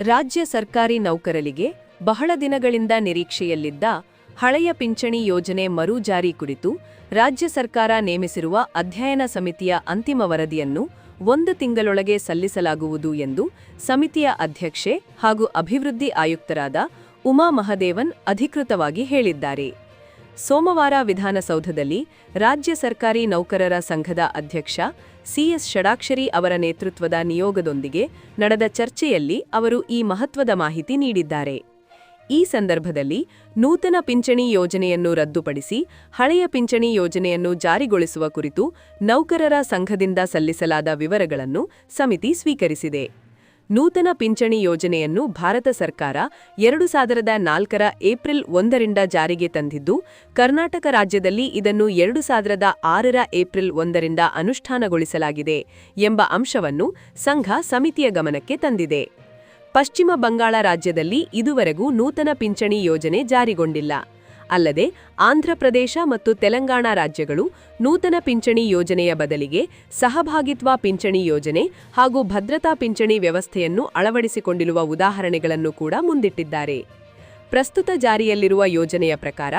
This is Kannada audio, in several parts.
ರಾಜ್ಯ ಸರ್ಕಾರಿ ನೌಕರರಿಗೆ ಬಹಳ ದಿನಗಳಿಂದ ನಿರೀಕ್ಷೆಯಲ್ಲಿದ್ದ ಹಳೆಯ ಪಿಂಚಣಿ ಯೋಜನೆ ಮರು ಜಾರಿ ಕುರಿತು ರಾಜ್ಯ ಸರ್ಕಾರ ನೇಮಿಸಿರುವ ಅಧ್ಯಯನ ಸಮಿತಿಯ ಅಂತಿಮ ವರದಿಯನ್ನು 1 ತಿಂಗಳೊಳಗೆ ಸಲ್ಲಿಸಲಾಗುವುದು ಎಂದು ಸಮಿತಿಯ ಅಧ್ಯಕ್ಷೆ ಹಾಗೂ ಅಭಿವೃದ್ಧಿ ಆಯುಕ್ತರಾದ ಉಮಾ ಮಹದೇವನ್ ಅಧಿಕೃತವಾಗಿ ಹೇಳಿದ್ದಾರೆ. ಸೋಮವಾರ ವಿಧಾನಸೌಧದಲ್ಲಿ ರಾಜ್ಯ ಸರ್ಕಾರಿ ನೌಕರರ ಸಂಘದ ಅಧ್ಯಕ್ಷ ಸಿಎಸ್ ಷಡಾಕ್ಷರಿ ಅವರ ನೇತೃತ್ವದ ನಿಯೋಗದೊಂದಿಗೆ ನಡೆದ ಚರ್ಚೆಯಲ್ಲಿ ಅವರು ಈ ಮಹತ್ವದ ಮಾಹಿತಿ ನೀಡಿದ್ದಾರೆ. ಈ ಸಂದರ್ಭದಲ್ಲಿ ನೂತನ ಪಿಂಚಣಿ ಯೋಜನೆಯನ್ನು ರದ್ದುಪಡಿಸಿ ಹಳೆಯ ಪಿಂಚಣಿ ಯೋಜನೆಯನ್ನು ಜಾರಿಗೊಳಿಸುವ ಕುರಿತು ನೌಕರರ ಸಂಘದಿಂದ ಸಲ್ಲಿಸಲಾದ ವಿವರಗಳನ್ನು ಸಮಿತಿ ಸ್ವೀಕರಿಸಿದೆ. ನೂತನ ಪಿಂಚಣಿ ಯೋಜನೆಯನ್ನು ಭಾರತ ಸರ್ಕಾರ 2004ರ ಏಪ್ರಿಲ್ 1ರಿಂದ ಜಾರಿಗೆ ತಂದಿದ್ದು, ಕರ್ನಾಟಕ ರಾಜ್ಯದಲ್ಲಿ ಇದನ್ನು 2006ರ ಏಪ್ರಿಲ್ 1ರಿಂದ ಅನುಷ್ಠಾನಗೊಳಿಸಲಾಗಿದೆ ಎಂಬ ಅಂಶವನ್ನು ಸಂಘ ಸಮಿತಿಯ ಗಮನಕ್ಕೆ ತಂದಿದೆ. ಪಶ್ಚಿಮ ಬಂಗಾಳ ರಾಜ್ಯದಲ್ಲಿ ಇದುವರೆಗೂ ನೂತನ ಪಿಂಚಣಿ ಯೋಜನೆ ಜಾರಿಗೊಂಡಿಲ್ಲ. ಅಲ್ಲದೆ ಆಂಧ್ರಪ್ರದೇಶ ಮತ್ತು ತೆಲಂಗಾಣ ರಾಜ್ಯಗಳು ನೂತನ ಪಿಂಚಣಿ ಯೋಜನೆಯ ಬದಲಿಗೆ ಸಹಭಾಗಿತ್ವ ಪಿಂಚಣಿ ಯೋಜನೆ ಹಾಗೂ ಭದ್ರತಾ ಪಿಂಚಣಿ ವ್ಯವಸ್ಥೆಯನ್ನು ಅಳವಡಿಸಿಕೊಂಡಿರುವ ಉದಾಹರಣೆಗಳನ್ನು ಕೂಡ ಮುಂದಿಟ್ಟಿದ್ದಾರೆ. ಪ್ರಸ್ತುತ ಜಾರಿಯಲ್ಲಿರುವ ಯೋಜನೆಯ ಪ್ರಕಾರ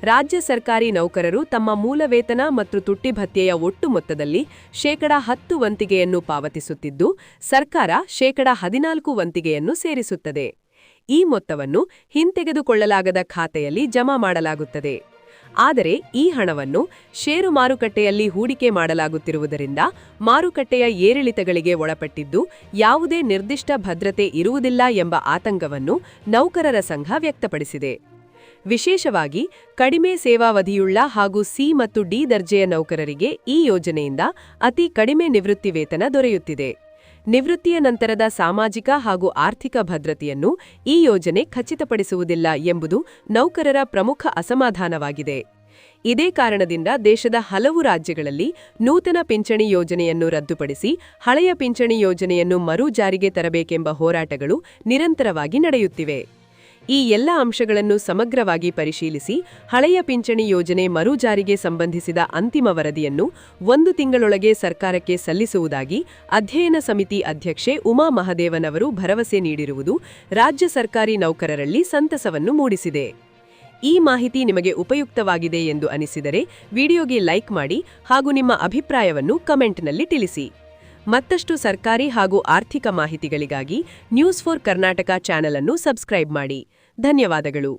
ರಾಜ್ಯ ಸರ್ಕಾರಿ ನೌಕರರು ತಮ್ಮ ಮೂಲ ವೇತನ ಮತ್ತು ತುಟ್ಟಿ ಭತ್ಯೆಯ ಒಟ್ಟು ಮೊತ್ತದಲ್ಲಿ 10% ವಂತಿಗೆಯನ್ನು ಪಾವತಿಸುತ್ತಿದ್ದು, ಸರ್ಕಾರ 14% ವಂತಿಗೆಯನ್ನು ಸೇರಿಸುತ್ತದೆ. ಈ ಮೊತ್ತವನ್ನು ಹಿಂತೆಗೆದುಕೊಳ್ಳಲಾಗದ ಖಾತೆಯಲ್ಲಿ ಜಮಾ ಮಾಡಲಾಗುತ್ತದೆ. ಆದರೆ ಈ ಹಣವನ್ನು ಷೇರು ಮಾರುಕಟ್ಟೆಯಲ್ಲಿ ಹೂಡಿಕೆ ಮಾಡಲಾಗುತ್ತಿರುವುದರಿಂದ ಮಾರುಕಟ್ಟೆಯ ಏರಿಳಿತಗಳಿಗೆ ಒಳಪಟ್ಟಿದ್ದು ಯಾವುದೇ ನಿರ್ದಿಷ್ಟ ಭದ್ರತೆ ಇರುವುದಿಲ್ಲ ಎಂಬ ಆತಂಕವನ್ನು ನೌಕರರ ಸಂಘ ವ್ಯಕ್ತಪಡಿಸಿದೆ. ವಿಶೇಷವಾಗಿ ಕಡಿಮೆ ಸೇವಾವಧಿಯುಳ್ಳ ಹಾಗೂ ಸಿ ಮತ್ತು ಡಿ ದರ್ಜೆಯ ನೌಕರರಿಗೆ ಈ ಯೋಜನೆಯಿಂದ ಅತಿ ಕಡಿಮೆ ನಿವೃತ್ತಿ ವೇತನ ದೊರೆಯುತ್ತಿದೆ. ನಿವೃತ್ತಿಯ ನಂತರದ ಸಾಮಾಜಿಕ ಹಾಗೂ ಆರ್ಥಿಕ ಭದ್ರತೆಯನ್ನು ಈ ಯೋಜನೆ ಖಚಿತಪಡಿಸುವುದಿಲ್ಲ ಎಂಬುದು ನೌಕರರ ಪ್ರಮುಖ ಅಸಮಾಧಾನವಾಗಿದೆ. ಇದೇ ಕಾರಣದಿಂದ ದೇಶದ ಹಲವು ರಾಜ್ಯಗಳಲ್ಲಿ ನೂತನ ಪಿಂಚಣಿ ಯೋಜನೆಯನ್ನು ರದ್ದುಪಡಿಸಿ ಹಳೆಯ ಪಿಂಚಣಿ ಯೋಜನೆಯನ್ನು ಮರು ಜಾರಿಗೆ ತರಬೇಕೆಂಬ ಹೋರಾಟಗಳು ನಿರಂತರವಾಗಿ ನಡೆಯುತ್ತಿವೆ. ಈ ಎಲ್ಲ ಅಂಶಗಳನ್ನು ಸಮಗ್ರವಾಗಿ ಪರಿಶೀಲಿಸಿ ಹಳೆಯ ಪಿಂಚಣಿ ಯೋಜನೆ ಮರು ಜಾರಿಗೆ ಸಂಬಂಧಿಸಿದ ಅಂತಿಮ ವರದಿಯನ್ನು 1 ತಿಂಗಳೊಳಗೆ ಸರ್ಕಾರಕ್ಕೆ ಸಲ್ಲಿಸುವುದಾಗಿ ಅಧ್ಯಯನ ಸಮಿತಿ ಅಧ್ಯಕ್ಷೆ ಉಮಾ ಮಹದೇವನ್ ಅವರು ಭರವಸೆ ನೀಡಿರುವುದು ರಾಜ್ಯ ಸರ್ಕಾರಿ ನೌಕರರಲ್ಲಿ ಸಂತಸವನ್ನು ಮೂಡಿಸಿದೆ. ಈ ಮಾಹಿತಿ ನಿಮಗೆ ಉಪಯುಕ್ತವಾಗಿದೆ ಎಂದು ಅನಿಸಿದರೆ ವಿಡಿಯೋಗೆ ಲೈಕ್ ಮಾಡಿ ಹಾಗೂ ನಿಮ್ಮ ಅಭಿಪ್ರಾಯವನ್ನು ಕಮೆಂಟ್ನಲ್ಲಿ ತಿಳಿಸಿ. ಮತ್ತಷ್ಟು ಸರ್ಕಾರಿ ಹಾಗೂ ಆರ್ಥಿಕ ಮಾಹಿತಿಗಳಿಗಾಗಿ ನ್ಯೂಸ್ ಫಾರ್ ಕರ್ನಾಟಕ ಚಾನೆಲ್ ಅನ್ನು ಸಬ್ಸ್ಕ್ರೈಬ್ ಮಾಡಿ. ಧನ್ಯವಾದಗಳು.